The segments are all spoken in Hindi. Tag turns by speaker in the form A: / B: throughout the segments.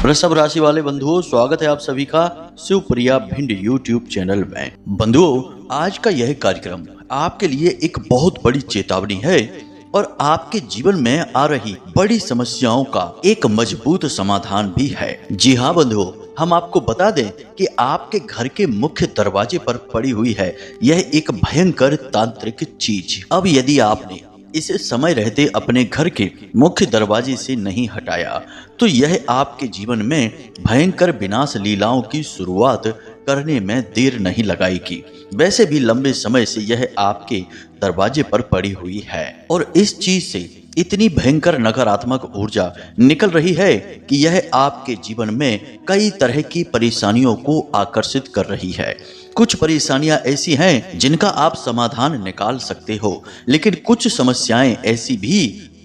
A: वृषभ राशि वाले बंधुओं, स्वागत है आप सभी का शिवप्रिया भिंड यूट्यूब चैनल में। बंधुओं, आज का यह कार्यक्रम आपके लिए एक बहुत बड़ी चेतावनी है और आपके जीवन में आ रही बड़ी समस्याओं का एक मजबूत समाधान भी है। जी हाँ बंधुओं, हम आपको बता दें कि आपके घर के मुख्य दरवाजे पर पड़ी हुई है यह एक भयंकर तांत्रिक चीज। अब यदि आपने इसे समय रहते अपने घर के मुख्य दरवाजे से नहीं हटाया तो यह आपके जीवन में भयंकर विनाश लीलाओं की शुरुआत करने में देर नहीं लगाएगी। वैसे भी लंबे समय से यह आपके दरवाजे पर पड़ी हुई है और इस चीज से इतनी भयंकर नकारात्मक ऊर्जा निकल रही है कि यह आपके जीवन में कई तरह की परेशानियों को आकर्षित कर रही है। कुछ परेशानियां ऐसी हैं जिनका आप समाधान निकाल सकते हो, लेकिन कुछ समस्याएं ऐसी भी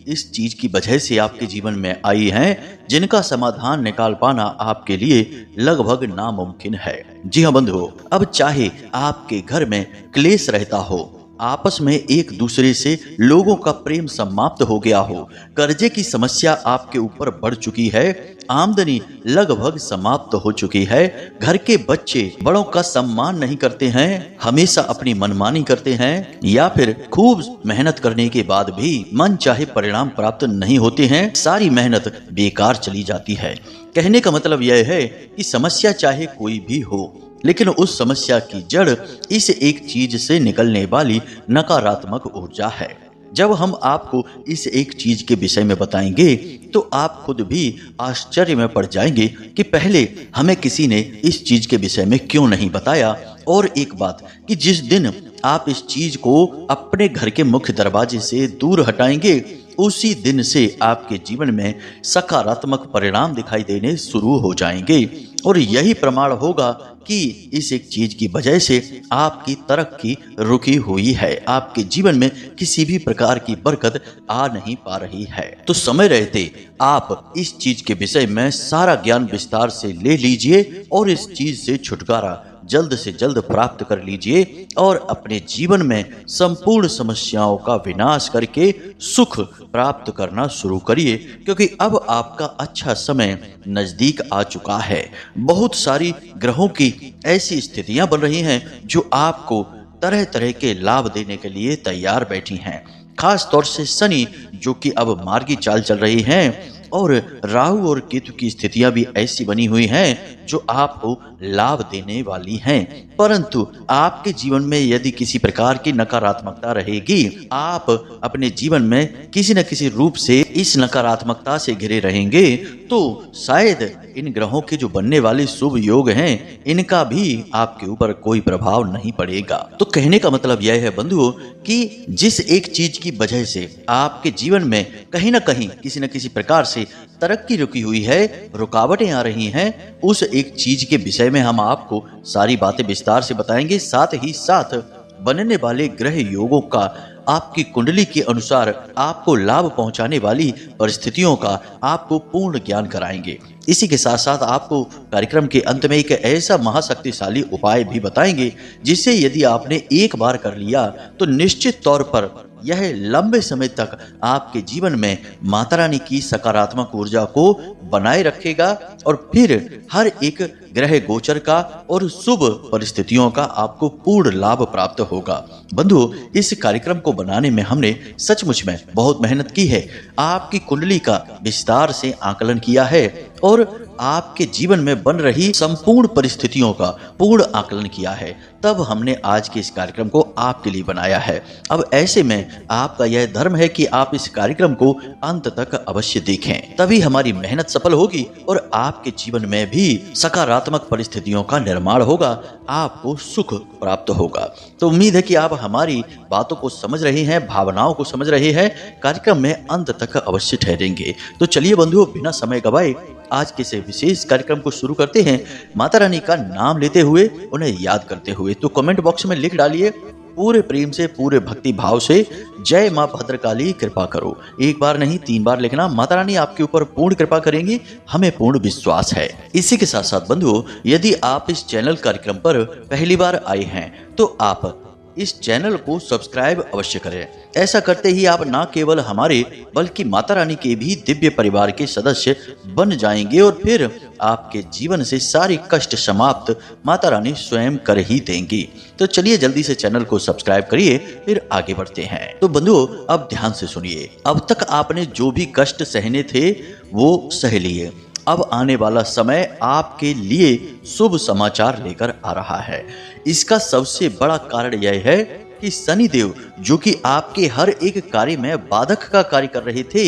A: इस चीज की वजह से आपके जीवन में आई हैं जिनका समाधान निकाल पाना आपके लिए लगभग नामुमकिन है। जी हाँ बंधुओं, अब चाहे आपके घर में क्लेश रहता हो, आपस में एक दूसरे से लोगों का प्रेम समाप्त हो गया हो, कर्जे की समस्या आपके ऊपर बढ़ चुकी है, आमदनी लगभग समाप्त हो चुकी है, घर के बच्चे बड़ों का सम्मान नहीं करते हैं, हमेशा अपनी मनमानी करते हैं, या फिर खूब मेहनत करने के बाद भी मन चाहे परिणाम प्राप्त नहीं होते हैं, सारी मेहनत बेकार चली जाती है। कहने का मतलब यह है कि समस्या चाहे कोई भी हो, लेकिन उस समस्या की जड़ इस एक चीज से निकलने वाली नकारात्मक ऊर्जा है। जब हम आपको इस एक चीज के विषय में बताएंगे तो आप खुद भी आश्चर्य में पड़ जाएंगे कि पहले हमें किसी ने इस चीज के विषय में क्यों नहीं बताया। और एक बात कि जिस दिन आप इस चीज को अपने घर के मुख्य दरवाजे से दूर हटाएंगे, उसी दिन से आपके जीवन में सकारात्मक परिणाम दिखाई देने शुरू हो जाएंगे और यही प्रमाण होगा कि इस एक चीज की वजह से आपकी तरक्की रुकी हुई है, आपके जीवन में किसी भी प्रकार की बरकत आ नहीं पा रही है। तो समय रहते आप इस चीज के विषय में सारा ज्ञान विस्तार से ले लीजिए और इस चीज से छुटकारा जल्द से जल्द प्राप्त कर लीजिए और अपने जीवन में संपूर्ण समस्याओं का विनाश करके सुख प्राप्त करना शुरू करिए, क्योंकि अब आपका अच्छा समय नजदीक आ चुका है। बहुत सारी ग्रहों की ऐसी स्थितियां बन रही हैं जो आपको तरह तरह के लाभ देने के लिए तैयार बैठी हैं। खास तौर से शनि जो कि अब मार्गी चाल चल रही हैं और राहु और केतु की स्थितियां भी ऐसी बनी हुई हैं जो आपको लाभ देने वाली हैं। परंतु आपके जीवन में यदि किसी प्रकार की नकारात्मकता रहेगी, आप अपने जीवन में किसी न किसी रूप से इस नकारात्मकता से घिरे रहेंगे, तो शायद इन ग्रहों के जो बनने वाले शुभ योग हैं, इनका भी आपके ऊपर कोई प्रभाव नहीं पड़ेगा। तो कहने का मतलब यह है बंधुओं कि जिस एक चीज की वजह से आपके जीवन में कहीं न कहीं किसी न किसी प्रकार से तरक्की रुकी हुई है, रुकावटें आ रही हैं, उस एक चीज के विषय में हम आपको सारी बातें विस्तार से बताएंगे। साथ ही साथ बनने वाले ग्रह योगों का आपकी कुंडली के अनुसार आपको लाभ पहुंचाने वाली परिस्थितियों का आपको पूर्ण ज्ञान कराएंगे। इसी के साथ साथ आपको कार्यक्रम के अंत में एक ऐसा महाशक्तिशाली उपाय भी बताएंगे जिसे यदि आपने एक बार कर लिया तो निश्चित तौर पर यह लंबे समय तक आपके जीवन में माता रानी की सकारात्मक ऊर्जा को बनाए रखेगा और फिर हर एक ग्रह गोचर का और शुभ परिस्थितियों का आपको पूर्ण लाभ प्राप्त होगा। बंधुओं, इस कार्यक्रम को बनाने में हमने सचमुच में बहुत मेहनत की है, आपकी कुंडली का विस्तार से आकलन किया है और आपके जीवन में बन रही संपूर्ण परिस्थितियों का पूर्ण आकलन किया है, तब हमने आज के इस कार्यक्रम को आपके लिए बनाया है। अब ऐसे में आपका यह धर्म है कि आप इस कार्यक्रम को अंत तक अवश्य देखें, तभी हमारी मेहनत सफल होगी और आपके जीवन में भी सकारात्मक परिस्थितियों का निर्माण होगा, आपको सुख प्राप्त होगा। तो उम्मीद है कि आप हमारी बातों को समझ रहे हैं, भावनाओं को समझ रहे हैं, कार्यक्रम में अंत तक अवश्य ठहरेंगे। तो चलिए बंधुओं, बिना समय गवाए आज के इस विशेष कार्यक्रम को शुरू करते हैं, माता रानी का नाम लेते हुए, उन्हें याद करते हुए। तो कमेंट बॉक्स में लिख डालिए पूरे प्रेम से, पूरे भक्ति भाव से, जय मां भद्रकाली कृपा करो। एक बार नहीं 3 बार लिखना। माता रानी आपके ऊपर पूर्ण कृपा करेंगी, हमें पूर्ण विश्वास है। इसी के साथ साथ बंधुओं, यदि आप इस चैनल कार्यक्रम पर पहली बार आए हैं तो आप इस चैनल को सब्सक्राइब अवश्य करें। ऐसा करते ही आप न केवल हमारे बल्कि माता रानी के भी दिव्य परिवार के सदस्य बन जाएंगे और फिर आपके जीवन से सारे कष्ट समाप्त माता रानी स्वयं कर ही देंगी। तो चलिए जल्दी से चैनल को सब्सक्राइब करिए, फिर आगे बढ़ते हैं। तो बंधुओं, अब ध्यान से सुनिए। अब तक आपने जो भी कष्ट सहने थे वो सह लिए। अब आने वाला समय आपके लिए शुभ समाचार लेकर आ रहा है। इसका सबसे बड़ा कारण यह है कि शनिदेव, जो कि आपके हर एक कार्य में बाधक का कार्य कर रहे थे,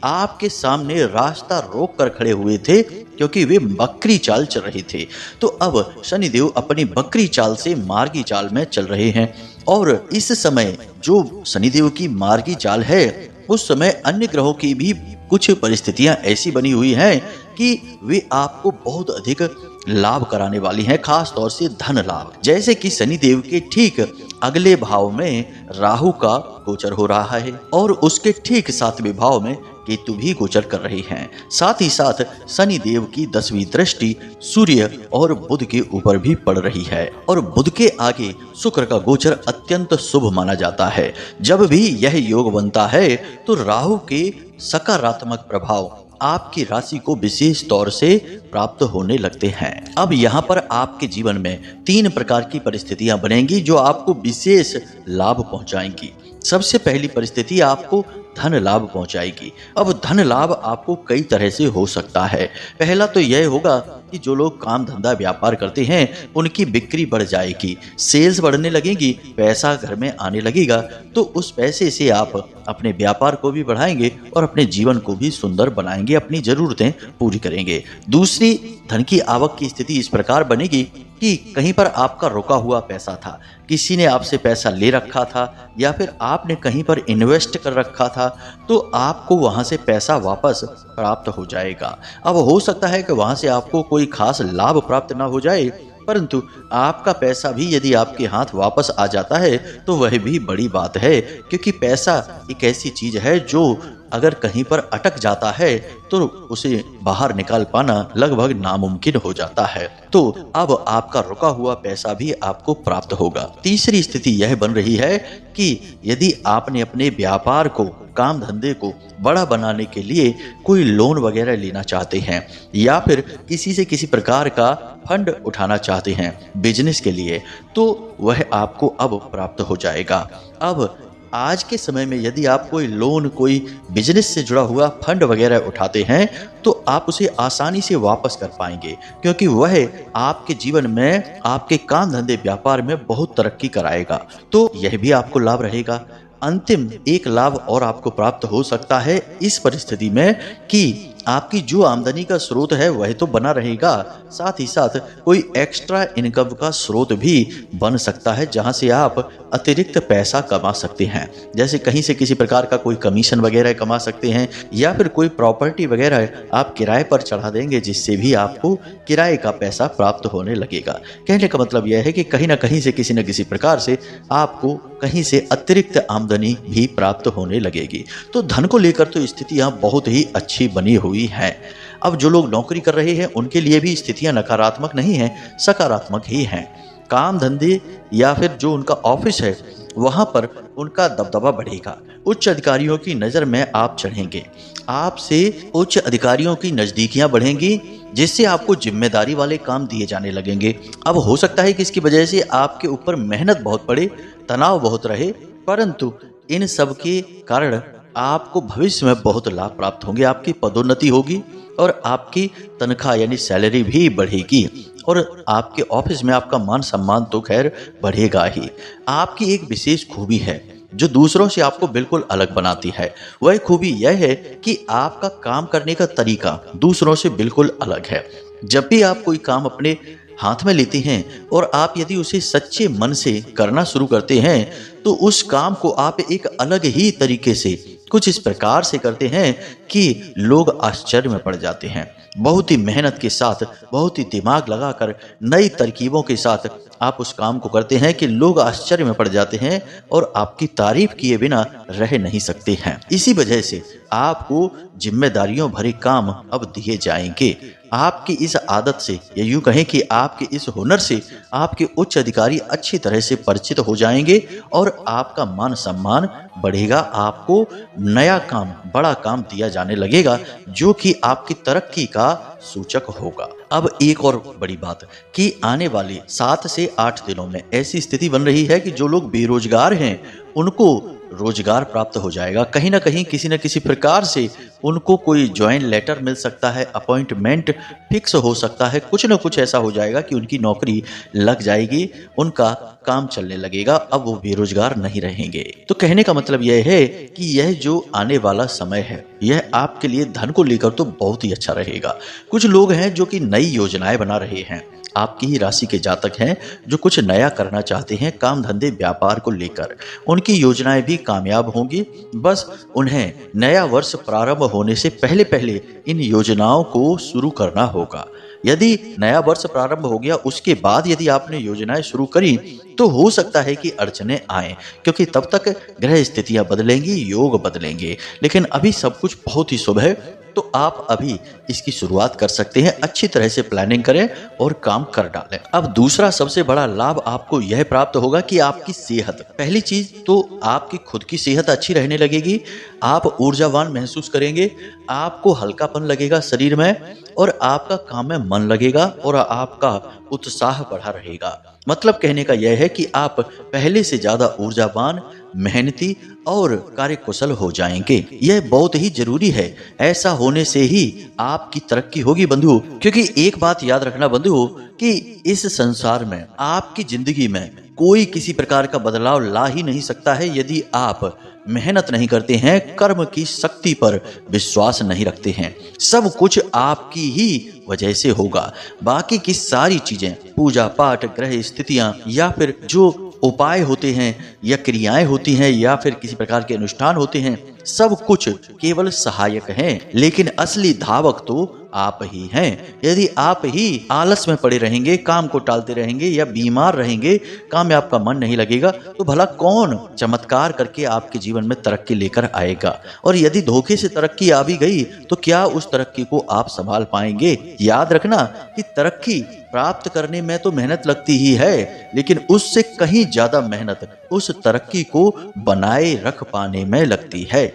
A: आपके सामने रास्ता रोक कर खड़े हुए थे, क्योंकि वे बकरी चाल चल रहे थे। तो अब शनिदेव अपनी बकरी चाल से मार्गी चाल में चल रहे हैं। और इस समय जो शनिदेव की मार्गी चाल है, उस समय अन्य ग्रहों की भी कुछ परिस्थितियां ऐसी बनी हुई हैं कि वे आपको बहुत अधिक लाभ कराने वाली हैं, खास तौर से धन लाभ। जैसे कि शनिदेव के ठीक अगले भाव में राहु का गोचर हो रहा है और उसके ठीक 7वें भाव में केतु भी गोचर कर रही हैं। साथ ही साथ शनिदेव की 10वीं दृष्टि सूर्य और बुध के ऊपर भी पड़ रही है और बुध के आगे शुक्र का गोचर अत्यंत शुभ माना जाता है। जब भी यह योग बनता है तो राहु के सकारात्मक प्रभाव आपकी राशि को विशेष तौर से प्राप्त होने लगते हैं। अब यहाँ पर आपके जीवन में 3 प्रकार की परिस्थितियां बनेंगी जो आपको विशेष लाभ पहुंचाएंगी। सबसे पहली परिस्थिति आपको धन लाभ पहुंचाएगी। अब धन लाभ आपको कई तरह से हो सकता है। पहला तो यह होगा कि जो लोग काम धंधा व्यापार करते हैं उनकी बिक्री बढ़ जाएगी, सेल्स बढ़ने लगेगी, पैसा घर में आने लगेगा। तो उस पैसे से आप अपने व्यापार को भी बढ़ाएंगे और अपने जीवन को भी सुंदर बनाएंगे, अपनी जरूरतें पूरी करेंगे। दूसरी, धन की आवक की स्थिति इस प्रकार बनेगी कि कहीं पर आपका रुका हुआ पैसा था, किसी ने आपसे पैसा ले रखा था या फिर आपने कहीं पर इन्वेस्ट कर रखा था, तो आपको वहां से पैसा वापस प्राप्त हो जाएगा। अब हो सकता है कि वहां से आपको कोई खास लाभ प्राप्त ना हो जाए, परंतु आपका पैसा भी यदि आपके हाथ वापस आ जाता है तो वह भी बड़ी बात है, क्योंकि पैसा एक ऐसी चीज है जो अगर कहीं पर अटक जाता है तो उसे बाहर निकाल पाना लगभग नामुमकिन हो जाता है। तो अब आपका रुका हुआ पैसा भी आपको प्राप्त होगा। तीसरी स्थिति यह बन रही है कि यदि आपने अपने व्यापार को, काम धंधे को बड़ा बनाने के लिए कोई लोन वगैरह लेना चाहते हैं या फिर किसी से किसी प्रकार का फंड उठाना चाहते हैं बिजनेस के लिए, तो वह आपको अब प्राप्त हो जाएगा। अब आज के समय में यदि आप कोई लोन, कोई बिजनेस से जुड़ा हुआ फंड वगैरह उठाते हैं तो आप उसे आसानी से वापस कर पाएंगे, क्योंकि वह आपके जीवन में, आपके काम धंधे व्यापार में बहुत तरक्की कराएगा। तो यह भी आपको लाभ रहेगा। अंतिम एक लाभ और आपको प्राप्त हो सकता है इस परिस्थिति में कि आपकी जो आमदनी का स्रोत है वह तो बना रहेगा, साथ ही साथ कोई एक्स्ट्रा इनकम का स्रोत भी बन सकता है जहां से आप अतिरिक्त पैसा कमा सकते हैं। जैसे कहीं से किसी प्रकार का कोई कमीशन वगैरह कमा सकते हैं या फिर कोई प्रॉपर्टी वगैरह आप किराए पर चढ़ा देंगे, जिससे भी आपको किराए का पैसा प्राप्त होने लगेगा। कहने का मतलब यह है कि कहीं ना कहीं से, किसी न किसी प्रकार से आपको कहीं से अतिरिक्त आमदनी भी प्राप्त होने लगेगी। तो धन को लेकर तो स्थितियां बहुत ही अच्छी बनी हुई हैं। अब जो लोग नौकरी कर रहे हैं उनके लिए भी स्थितियां नकारात्मक नहीं हैं, सकारात्मक ही हैं। काम धंधे या फिर जो उनका ऑफिस है वहां पर उनका दबदबा बढ़ेगा। उच्च अधिकारियों की नज़र में आप चढ़ेंगे, आपसे उच्च अधिकारियों की नज़दीकियां बढ़ेंगी, जिससे आपको जिम्मेदारी वाले काम दिए जाने लगेंगे। अब हो सकता है कि इसकी वजह से आपके ऊपर मेहनत बहुत पड़े, तनाव बहुत रहे, परंतु इन सब के कारण आपको भविष्य में बहुत लाभ प्राप्त होंगे। आपकी पदोन्नति होगी और आपकी तनख्वाह यानी सैलरी भी बढ़ेगी और आपके ऑफिस में आपका मान सम्मान तो खैर बढ़ेगा ही। आपकी एक विशेष खूबी है जो दूसरों से आपको बिल्कुल अलग बनाती है। वह खूबी यह है कि आपका काम करने का तरीका दूसरों से बिल्कुल अलग है। जब भी आप कोई काम अपने हाथ में लेते हैं और आप यदि उसे सच्चे मन से करना शुरू करते हैं तो उस काम को आप एक अलग ही तरीके से, कुछ इस प्रकार से करते हैं कि लोग आश्चर्य में पड़ जाते हैं। बहुत ही मेहनत के साथ, बहुत ही दिमाग लगाकर, नई तरकीबों के साथ आप उस काम को करते हैं कि लोग आश्चर्य में पड़ जाते हैं और आपकी तारीफ किए बिना रह नहीं सकते हैं। इसी वजह से आपको जिम्मेदारियों भरे काम अब दिए जाएंगे। आपकी इस आदत से, या यूं कहें कि आपके इस हुनर से आपके उच्च अधिकारी अच्छी तरह से परिचित हो जाएंगे और आपका मान सम्मान बढ़ेगा। आपको नया काम, बड़ा काम दिया जाने लगेगा जो कि आपकी तरक्की का सूचक होगा। अब एक और बड़ी बात कि आने वाले 7 से 8 दिनों में ऐसी स्थिति बन रही है कि जो लोग बेरोजगार हैं उनको रोजगार प्राप्त हो जाएगा। कहीं ना कहीं, किसी न किसी प्रकार से उनको कोई ज्वाइन लेटर मिल सकता है, अपॉइंटमेंट फिक्स हो सकता है, कुछ न कुछ ऐसा हो जाएगा कि उनकी नौकरी लग जाएगी, उनका काम चलने लगेगा, अब वो बेरोजगार नहीं रहेंगे। तो कहने का मतलब यह है कि यह जो आने वाला समय है यह आपके लिए धन को लेकर तो बहुत ही अच्छा रहेगा। कुछ लोग हैं जो कि नई योजनाएं बना रहे हैं, आपकी ही राशि के जातक हैं जो कुछ नया करना चाहते हैं काम धंधे व्यापार को लेकर, उनकी योजनाएं भी कामयाब होंगी। बस उन्हें नया वर्ष प्रारंभ होने से पहले पहले इन योजनाओं को शुरू करना होगा। यदि नया वर्ष प्रारंभ हो गया उसके बाद यदि आपने योजनाएं शुरू करी तो हो सकता है कि अड़चने आए, क्योंकि तब तक ग्रह स्थितियां बदलेंगी, योग बदलेंगे। लेकिन अभी सब कुछ बहुत ही शुभ है, तो आप अभी इसकी शुरुआत कर सकते हैं। अच्छी तरह से प्लानिंग करें और काम कर डालें। अब दूसरा सबसे बड़ा लाभ आपको यह प्राप्त होगा कि आपकी सेहत, पहली चीज तो आपकी खुद की सेहत अच्छी रहने लगेगी, आप ऊर्जावान महसूस करेंगे, आपको हल्कापन लगेगा शरीर में और आपका काम में मन लगेगा और आपका उत्साह बढ़ा रहेगा। मतलब कहने का यह है कि आप पहले से ज्यादा ऊर्जावान, मेहनती और कार्यकुशल हो जाएंगे। यह बहुत ही जरूरी है। ऐसा होने से ही आपकी तरक्की होगी बंधु, क्योंकि एक बात याद रखना बंधु कि इस संसार में, आपकी जिंदगी में कोई किसी प्रकार का बदलाव ला ही नहीं सकता है यदि आप मेहनत नहीं करते हैं, कर्म की शक्ति पर विश्वास नहीं रखते हैं। सब कुछ आपकी ही वजह से होगा। बाकी की सारी चीजें, पूजा पाठ, ग्रह स्थितियां या फिर जो उपाय होते हैं या क्रियाएं होती हैं या फिर किसी प्रकार के अनुष्ठान होते हैं, सब कुछ केवल सहायक हैं, लेकिन असली धावक तो आप ही हैं। यदि आप ही आलस में पड़े रहेंगे, काम को टालते रहेंगे या बीमार रहेंगे, काम में आपका मन नहीं लगेगा, तो भला कौन चमत्कार करके आपके जीवन में तरक्की लेकर आएगा? और यदि धोखे से तरक्की आ भी गई तो क्या उस तरक्की को आप संभाल पाएंगे? याद रखना कि तरक्की प्राप्त करने में तो मेहनत लगती ही है, लेकिन उससे कहीं ज्यादा मेहनत उस तरक्की को बनाए रख पाने में लगती है।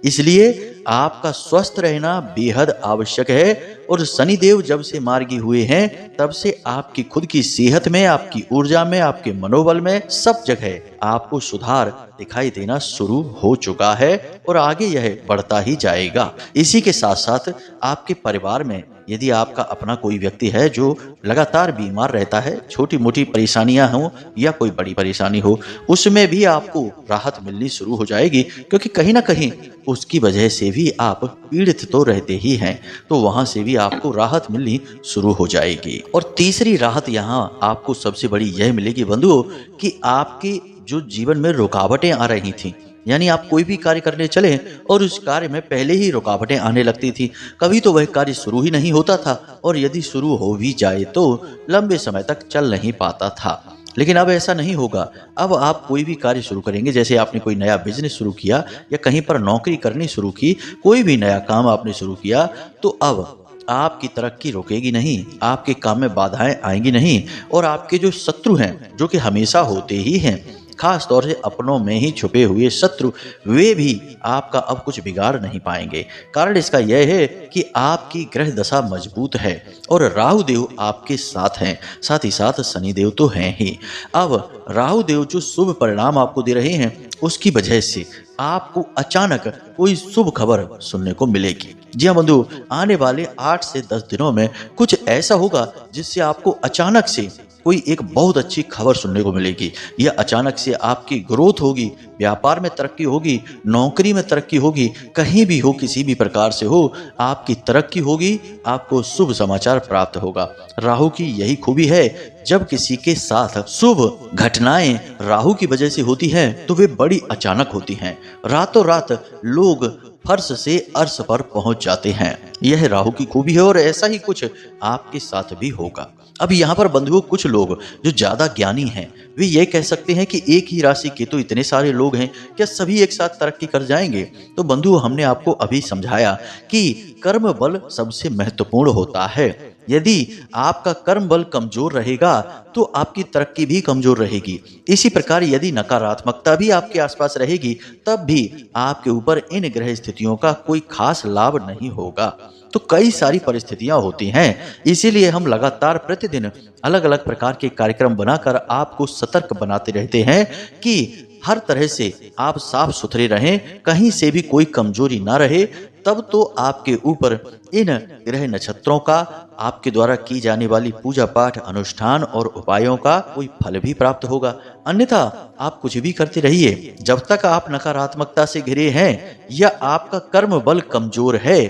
A: इसलिए आपका स्वस्थ रहना बेहद आवश्यक है। और शनिदेव जब से मार्गी हुए हैं तब से आपकी खुद की सेहत में, आपकी ऊर्जा में, आपके मनोबल में, सब जगह आपको सुधार दिखाई देना शुरू हो चुका है और आगे यह बढ़ता ही जाएगा। इसी के साथ साथ आपके परिवार में यदि आपका अपना कोई व्यक्ति है जो लगातार बीमार रहता है, छोटी मोटी परेशानियां हो या कोई बड़ी परेशानी हो, उसमें भी आपको राहत मिलनी शुरू हो जाएगी, क्योंकि कहीं ना कहीं उसकी वजह से भी आप पीड़ित तो रहते ही हैं, तो वहां से भी आपको राहत मिलनी शुरू हो जाएगी। और तीसरी राहत यहाँ आपको सबसे बड़ी यह मिलेगी बंधुओं कि आपके जो जीवन में रुकावटें आ रही थी, यानी आप कोई भी कार्य करने चले और उस कार्य में पहले ही रुकावटें आने लगती थी, कभी तो वह कार्य शुरू ही नहीं होता था और यदि शुरू हो भी जाए तो लंबे समय तक चल नहीं पाता था। लेकिन अब ऐसा नहीं होगा। अब आप कोई भी कार्य शुरू करेंगे, जैसे आपने कोई नया बिजनेस शुरू किया या कहीं पर नौकरी करनी शुरू की, कोई भी नया काम आपने शुरू किया, तो अब आपकी तरक्की रुकेगी नहीं, आपके काम में बाधाएं आएंगी नहीं और आपके जो शत्रु हैं, जो कि हमेशा होते ही हैं, खास तौर से अपनों में ही छुपे हुए शत्रु, वे भी आपका अब कुछ बिगाड़ नहीं पाएंगे। कारण इसका यह है कि आपकी ग्रह दशा मजबूत है और राहु देव आपके साथ हैं, साथ ही साथ शनि देव तो हैं ही। अब राहु देव जो शुभ परिणाम आपको दे रहे हैं, उसकी वजह से आपको अचानक कोई शुभ खबर सुनने को मिलेगी। जी हाँ बंधु, आने वाले 8 से 10 दिनों में कुछ ऐसा होगा जिससे आपको अचानक से कोई एक बहुत अच्छी खबर सुनने को मिलेगी। यह अचानक से आपकी ग्रोथ होगी, व्यापार में तरक्की होगी, नौकरी में तरक्की होगी, कहीं भी हो, किसी भी प्रकार से हो, आपकी तरक्की होगी, आपको शुभ समाचार प्राप्त होगा। राहु की यही खूबी है, जब किसी के साथ शुभ घटनाएं राहु की वजह से होती हैं तो वे बड़ी अचानक होती हैं। रातों रात लोग फर्श से अर्श पर पहुंच जाते हैं। यह राहु की खूबी है और ऐसा ही कुछ आपके साथ भी होगा। अब यहाँ पर बंधुओं, कुछ लोग जो ज्यादा ज्ञानी हैं वे ये कह सकते हैं कि एक ही राशि के तो इतने सारे लोग हैं, क्या सभी एक साथ तरक्की कर जाएंगे? तो बंधुओं, हमने आपको अभी समझाया कि कर्म बल सबसे महत्वपूर्ण होता है। यदि आपका कर्म बल कमजोर रहेगा तो आपकी तरक्की भी कमजोर रहेगी। इसी प्रकार यदि नकारात्मकता भी आपके आसपास रहेगी तब भी आपके ऊपर इन ग्रह स्थितियों का कोई खास लाभ नहीं होगा। तो कई सारी परिस्थितियां होती हैं, इसीलिए हम लगातार प्रतिदिन अलग अलग प्रकार के कार्यक्रम बनाकर आपको सतर्क बनाते रहते हैं कि हर तरह से आप साफ सुथरे रहें, कहीं से भी कोई कमजोरी ना रहे। तब तो आपके ऊपर इन ग्रह नक्षत्रों का, आपके द्वारा की जाने वाली पूजा पाठ, अनुष्ठान और उपायों का कोई फल भी प्राप्त होगा। अन्यथा आप कुछ भी करते रहिए, जब तक आप नकारात्मकता से घिरे हैं या आपका कर्म बल कमजोर है,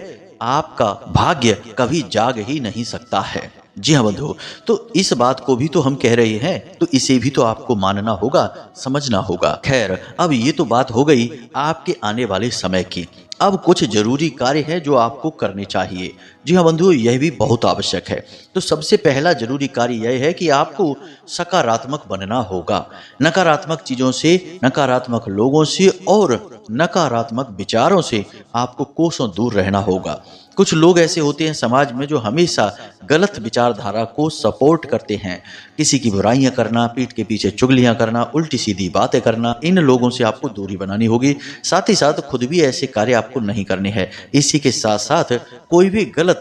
A: आपका भाग्य कभी जाग ही नहीं सकता है। जी हाँ बंधु, तो इस बात को भी तो हम कह रहे हैं, तो इसे भी तो आपको मानना होगा, समझना होगा। खैर, अब ये तो बात हो गई आपके आने वाले समय की। अब कुछ जरूरी कार्य है जो आपको करने चाहिए। जी हाँ बंधुओं, यह भी बहुत आवश्यक है। तो सबसे पहला जरूरी कार्य यह है कि आपको सकारात्मक बनना होगा। नकारात्मक चीजों से, नकारात्मक लोगों से और नकारात्मक विचारों से आपको कोसों दूर रहना होगा। कुछ लोग ऐसे होते हैं समाज में जो हमेशा गलत विचारधारा को सपोर्ट करते हैं। किसी की बुराइयां करना, पीठ के पीछे चुगलियां करना, उल्टी सीधी बातें करना, इन लोगों से आपको दूरी बनानी होगी। साथ ही साथ खुद भी ऐसे कार्य आपको नहीं करने हैं। इसी के साथ साथ कोई भी गलत,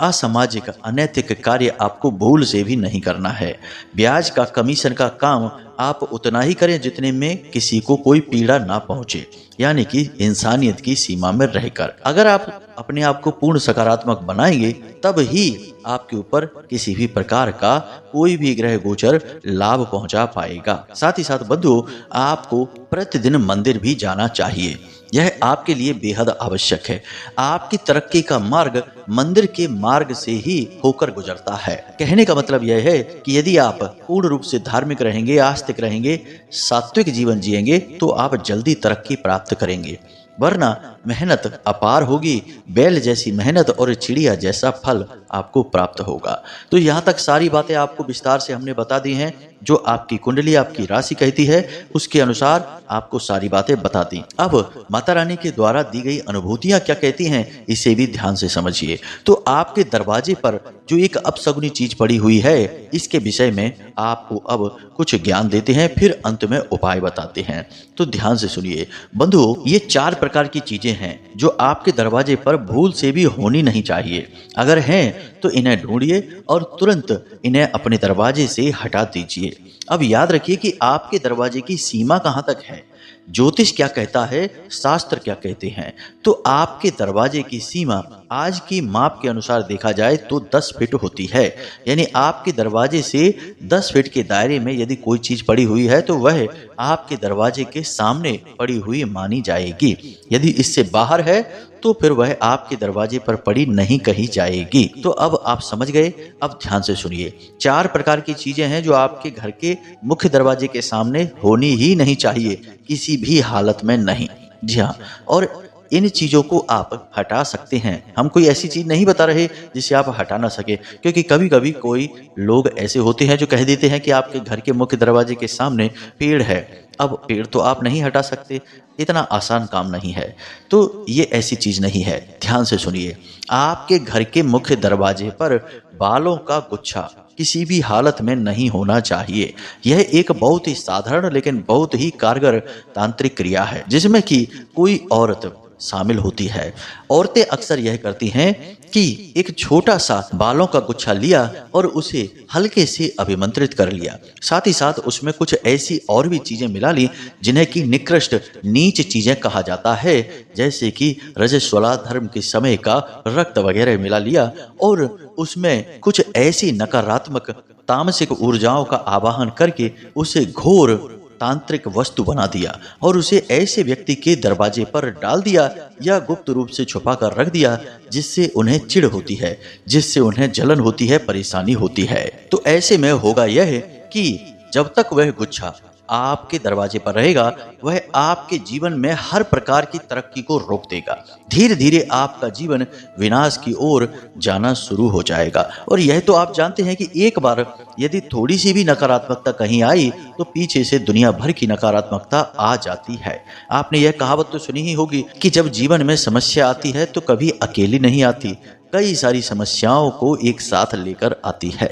A: असामाजिक, अनैतिक कार्य आपको भूल से भी नहीं करना है। ब्याज का, कमीशन का काम आप उतना ही करें जितने में किसी को कोई पीड़ा ना पहुंचे, यानी कि इंसानियत की सीमा में रहकर। अगर आप अपने आप को पूर्ण सकारात्मक बनाएंगे तब ही आपके ऊपर किसी भी प्रकार का कोई भी ग्रह गोचर लाभ पहुंचा पाएगा। साथ ही साथ बंधुओं, आपको प्रतिदिन मंदिर भी जाना चाहिए। यह आपके लिए बेहद आवश्यक है। आपकी तरक्की का मार्ग मंदिर के मार्ग से ही होकर गुजरता है। कहने का मतलब यह है कि यदि आप पूर्ण रूप से धार्मिक रहेंगे, आस्तिक रहेंगे, सात्विक जीवन जिएंगे तो आप जल्दी तरक्की प्राप्त करेंगे। वरना मेहनत अपार होगी, बैल जैसी मेहनत और चिड़िया जैसा फल आपको प्राप्त होगा। तो यहाँ तक सारी बातें आपको विस्तार से हमने बता दी हैं। जो आपकी कुंडली, आपकी राशि कहती है उसके अनुसार आपको सारी बातें बता दी। अब माता रानी के द्वारा दी गई अनुभूतियां क्या कहती हैं, इसे भी ध्यान से समझिए। तो आपके दरवाजे पर जो एक अपशगुनी चीज पड़ी हुई है, इसके विषय में आपको अब कुछ ज्ञान देते हैं, फिर अंत में उपाय बताते हैं। तो ध्यान से सुनिए बंधुओं, ये 4 प्रकार की चीजें हैं जो आपके दरवाजे पर भूल से भी होनी नहीं चाहिए। अगर हैं तो इन्हें ढूंढिए और तुरंत इन्हें अपने दरवाजे से हटा दीजिए। अब याद रखिए कि आपके दरवाजे की सीमा कहाँ तक है, ज्योतिष क्या कहता है, शास्त्र क्या कहते हैं। तो आपके दरवाजे की सीमा आज की माप के अनुसार देखा जाए तो 10 फीट होती है। यानी आपके दरवाजे से 10 फीट के दायरे में यदि कोई चीज पड़ी हुई है तो वह आपके दरवाजे के सामने पड़ी हुई मानी जाएगी। यदि इससे बाहर है तो फिर वह आपके दरवाजे पर पड़ी नहीं कही जाएगी। तो अब आप समझ गए। अब ध्यान से सुनिए, 4 प्रकार की चीजें हैं जो आपके घर के मुख्य दरवाजे के सामने होनी ही नहीं चाहिए, किसी भी हालत में नहीं। जी हाँ, और इन चीजों को आप हटा सकते हैं। हम कोई ऐसी चीज नहीं बता रहे जिसे आप हटा ना सके, क्योंकि कभी कभी कोई लोग ऐसे होते हैं जो कह देते हैं कि आपके घर के मुख्य दरवाजे के सामने पेड़ है। अब पेड़ तो आप नहीं हटा सकते, इतना आसान काम नहीं है। तो ये ऐसी चीज नहीं है। ध्यान से सुनिए, आपके घर के मुख्य दरवाजे पर बालों का गुच्छा किसी भी हालत में नहीं होना चाहिए। यह एक बहुत ही साधारण लेकिन बहुत ही कारगर तांत्रिक क्रिया है जिसमें कि कोई औरत शामिल होती है। औरतें अक्सर यह करती हैं कि एक छोटा सा बालों का गुच्छा लिया और उसे हल्के से अभिमंत्रित कर लिया। साथ ही साथ उसमें कुछ ऐसी और भी चीजें मिला ली जिन्हें कि निकृष्ट, नीच चीजें कहा जाता है, जैसे कि रजस्वला धर्म के समय का रक्त वगैरह मिला लिया और उसमें कुछ ऐसी नकारात्मक तामसिक ऊर्जाओं का आवाहन करके उसे घोर तांत्रिक वस्तु बना दिया और उसे ऐसे व्यक्ति के दरवाजे पर डाल दिया या गुप्त रूप से छुपा कर रख दिया जिससे उन्हें चिढ़ होती है, जिससे उन्हें जलन होती है, परेशानी होती है। तो ऐसे में होगा यह कि जब तक वह गुच्छा आपके दरवाजे पर रहेगा वह आपके जीवन में हर प्रकार की तरक्की को रोक देगा। धीरे धीरे आपका जीवन विनाश की ओर जाना शुरू हो जाएगा। और यह तो आप जानते हैं कि एक बार यदि थोड़ी सी भी नकारात्मकता कहीं आई तो पीछे से दुनिया भर की नकारात्मकता आ जाती है। आपने यह कहावत तो सुनी ही होगी कि जब जीवन में समस्या आती है तो कभी अकेली नहीं आती, कई सारी समस्याओं को एक साथ लेकर आती है।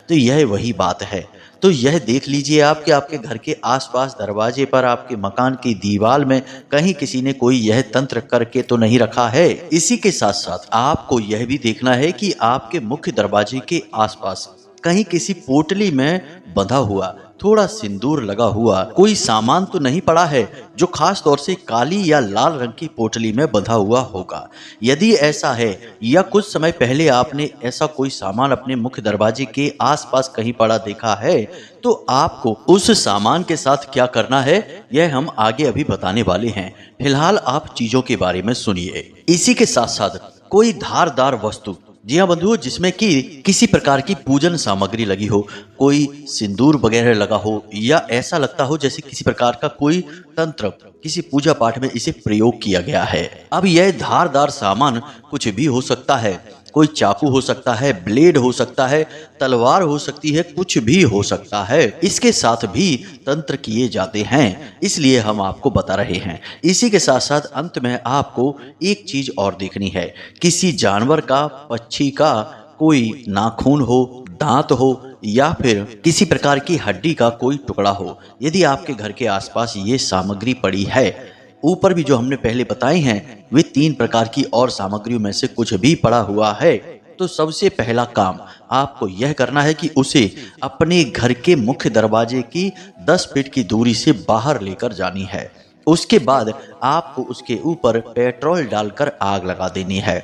A: तो यह वही बात है। तो यह देख लीजिए आप कि आपके घर के आसपास दरवाजे पर, आपके मकान की दीवार में कहीं किसी ने कोई यह तंत्र करके तो नहीं रखा है। इसी के साथ साथ आपको यह भी देखना है कि आपके मुख्य दरवाजे के आसपास कहीं किसी पोटली में बंधा हुआ थोड़ा सिंदूर लगा हुआ कोई सामान तो नहीं पड़ा है जो खास तौर से काली या लाल रंग की पोटली में बंधा हुआ होगा। यदि ऐसा है या कुछ समय पहले आपने ऐसा कोई सामान अपने मुख्य दरवाजे के आसपास कहीं पड़ा देखा है तो आपको उस सामान के साथ क्या करना है यह हम आगे अभी बताने वाले हैं। फिलहाल आप चीजों के बारे में सुनिए। इसी के साथ साथ कोई धारदार वस्तु, जी हाँ बंधुओं, जिसमें कि किसी प्रकार की पूजन सामग्री लगी हो, कोई सिंदूर वगैरह लगा हो या ऐसा लगता हो जैसे किसी प्रकार का कोई तंत्र किसी पूजा पाठ में इसे प्रयोग किया गया है। अब यह धारदार सामान कुछ भी हो सकता है, कोई चाकू हो सकता है, ब्लेड हो सकता है, तलवार हो सकती है, कुछ भी हो सकता है। इसके साथ भी तंत्र किए जाते हैं, इसलिए हम आपको बता रहे हैं। इसी के साथ साथ अंत में आपको एक चीज और देखनी है। किसी जानवर का, पक्षी का कोई नाखून हो, दांत हो या फिर किसी प्रकार की हड्डी का कोई टुकड़ा हो, यदि आपके घर के आसपास ये सामग्री पड़ी है, ऊपर भी जो हमने पहले बताए हैं वे 3 प्रकार की और सामग्रियों में से कुछ भी पड़ा हुआ है, तो सबसे पहला काम आपको यह करना है कि उसे अपने घर के मुख्य दरवाजे की 10 फीट की दूरी से बाहर लेकर जानी है। उसके बाद आपको उसके ऊपर पेट्रोल डालकर आग लगा देनी है।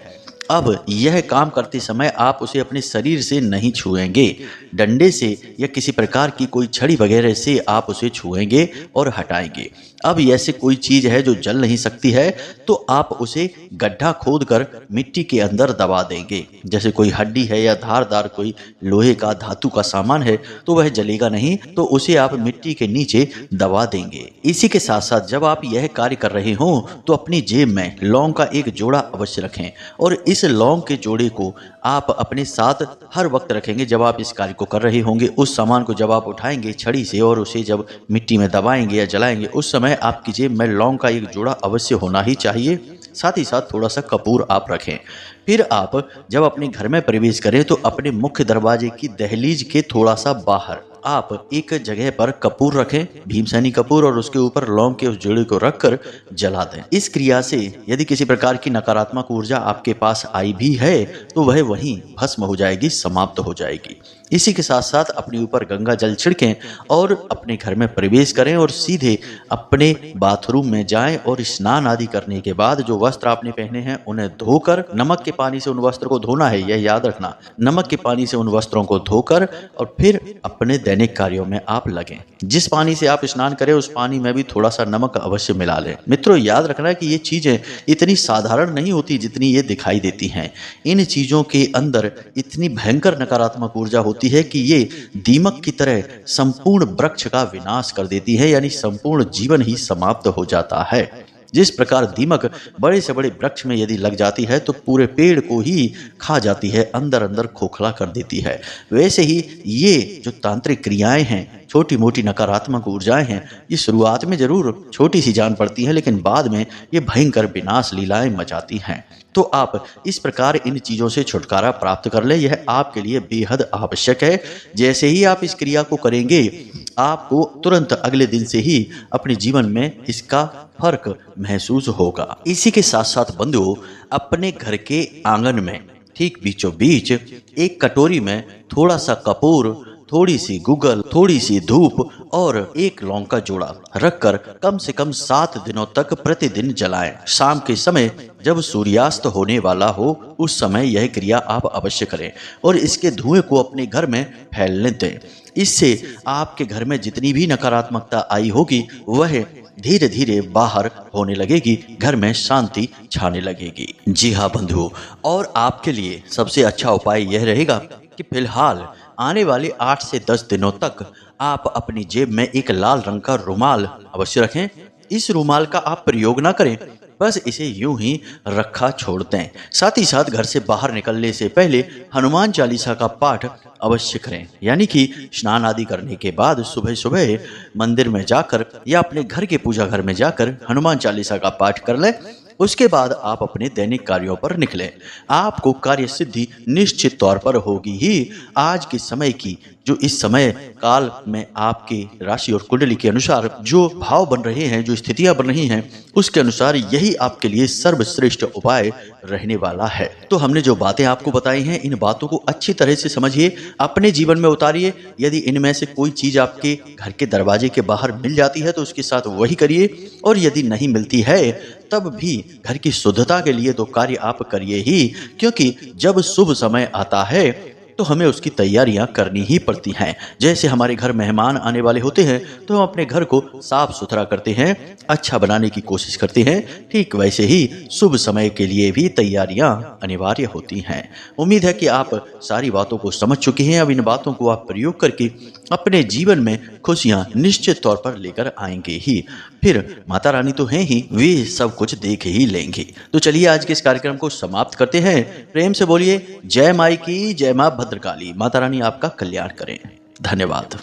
A: अब यह काम करते समय आप उसे अपने शरीर से नहीं छुएंगे, डंडे से या किसी प्रकार की कोई छड़ी वगैरह से आप उसे छुएंगे और हटाएंगे। अब ऐसे कोई चीज है जो जल नहीं सकती है तो आप उसे गड्ढा खोदकर मिट्टी के अंदर दबा देंगे। जैसे कोई हड्डी है या धारदार कोई लोहे का, धातु का सामान है तो वह जलेगा नहीं, तो उसे आप मिट्टी के नीचे दबा देंगे। इसी के साथ साथ जब आप यह कार्य कर रहे हो तो अपनी जेब में लौंग का एक जोड़ा अवश्य रखें और इस लौंग के जोड़े को आप अपने साथ हर वक्त रखेंगे। जब आप इस कार्य को कर रहे होंगे, उस सामान को जब आप उठाएंगे छड़ी से और उसे जब मिट्टी में दबाएंगे या जलाएंगे, उस समय आपकी जेब में लौंग का एक जोड़ा अवश्य होना ही चाहिए। साथ ही साथ थोड़ा सा कपूर आप रखें। फिर आप जब अपने घर में प्रवेश करें तो अपने मुख्य दरवाजे की दहलीज के थोड़ा सा बाहर आप एक जगह पर कपूर रखें, भीमसेनी कपूर, और उसके ऊपर लौंग के उस जोड़े को रखकर जला दें। इस क्रिया से यदि किसी प्रकार की नकारात्मक ऊर्जा आपके पास आई भी है तो वह वहीं भस्म हो जाएगी, समाप्त हो जाएगी। इसी के साथ साथ अपने ऊपर गंगा जल छिड़कें और अपने घर में प्रवेश करें और सीधे अपने बाथरूम में जाएं और स्नान आदि करने के बाद जो वस्त्र आपने पहने हैं उन्हें धोकर, नमक के पानी से उन वस्त्र को धोना है, यह याद रखना, नमक के पानी से उन वस्त्रों को धोकर और फिर अपने दैनिक कार्यों में आप लगें। जिस पानी से आप स्नान करें उस पानी में भी थोड़ा सा नमक अवश्य मिला लें। मित्रों, याद रखना कि ये चीजें इतनी साधारण नहीं होती जितनी ये दिखाई देती हैं। इन चीजों के अंदर इतनी भयंकर नकारात्मक ऊर्जा होती है कि ये दीमक की तरह संपूर्ण वृक्ष का विनाश कर देती है, यानी संपूर्ण जीवन ही समाप्त हो जाता है। जिस प्रकार दीमक बड़े से बड़े वृक्ष में यदि लग जाती है तो पूरे पेड़ को ही खा जाती है, अंदर अंदर खोखला कर देती है, वैसे ही ये जो तांत्रिक क्रियाएं हैं, छोटी मोटी नकारात्मक ऊर्जाएं हैं, ये शुरुआत में जरूर छोटी सी जान पड़ती है लेकिन बाद में ये भयंकर विनाश लीलाएं मचाती हैं। तो आप इस प्रकार इन चीज़ों से छुटकारा प्राप्त कर ले, यह आपके लिए बेहद आवश्यक है। जैसे ही आप इस क्रिया को करेंगे आपको तुरंत अगले दिन से ही अपने जीवन में इसका फर्क महसूस होगा। इसी के साथ साथ बंधुओं, अपने घर के आंगन में ठीक बीचों बीच एक कटोरी में थोड़ा सा कपूर, थोड़ी सी गुगल, थोड़ी सी धूप और एक लौंग का जोड़ा रखकर कम से कम 7 दिनों तक प्रतिदिन जलाएं। शाम के समय जब सूर्यास्त होने वाला हो उस समय यह क्रिया आप अवश्य करें और इसके धुएं को अपने घर में फैलने दें। इससे आपके घर में जितनी भी नकारात्मकता आई होगी वह धीरे धीरे बाहर होने लगेगी, घर में शांति छाने लगेगी। जी हाँ बंधुओं, और आपके लिए सबसे अच्छा उपाय यह रहेगा कि फिलहाल आने वाले 8 से 10 दिनों तक आप अपनी जेब में एक लाल रंग का रुमाल अवश्य रखें। इस रुमाल का आप प्रयोग ना करें, बस इसे यूं ही रखा छोड़ दें। साथ ही साथ घर से बाहर निकलने से पहले हनुमान चालीसा का पाठ अवश्य करें, यानी कि स्नान आदि करने के बाद सुबह सुबह मंदिर में जाकर या अपने घर के पूजा घर में जाकर हनुमान चालीसा का पाठ कर लें। उसके बाद आप अपने दैनिक कार्यों पर निकलें। आपको कार्य सिद्धि निश्चित तौर पर होगी ही। आज के समय की जो इस समय काल में आपके राशि और कुंडली के अनुसार जो भाव बन रहे हैं, जो स्थितियां बन रही हैं, उसके अनुसार यही आपके लिए सर्वश्रेष्ठ उपाय रहने वाला है। तो हमने जो बातें आपको बताई हैं, इन बातों को अच्छी तरह से समझिए, अपने जीवन में उतारिए। यदि इनमें से कोई चीज आपके घर के दरवाजे के बाहर मिल जाती है तो उसके साथ वही करिए, और यदि नहीं मिलती है तब भी घर की शुद्धता के लिए तो कार्य आप करिए ही, क्योंकि जब शुभ समय आता है तो हमें उसकी तैयारियां करनी ही पड़ती हैं। जैसे हमारे घर मेहमान आने वाले होते हैं तो हम अपने घर को साफ सुथरा करते हैं, अच्छा बनाने की कोशिश करते हैं, ठीक वैसे ही शुभ समय के लिए भी तैयारियां अनिवार्य होती हैं। उम्मीद है कि आप सारी बातों को समझ चुके हैं। अब इन बातों को आप प्रयोग करके अपने जीवन में खुशियां निश्चित तौर पर लेकर आएंगे ही। फिर माता रानी तो हैं ही, वे सब कुछ देख ही लेंगे। तो चलिए आज के इस कार्यक्रम को समाप्त करते हैं। प्रेम से बोलिए जय माई की, जय मां भद्रकाली। माता रानी आपका कल्याण करें। धन्यवाद।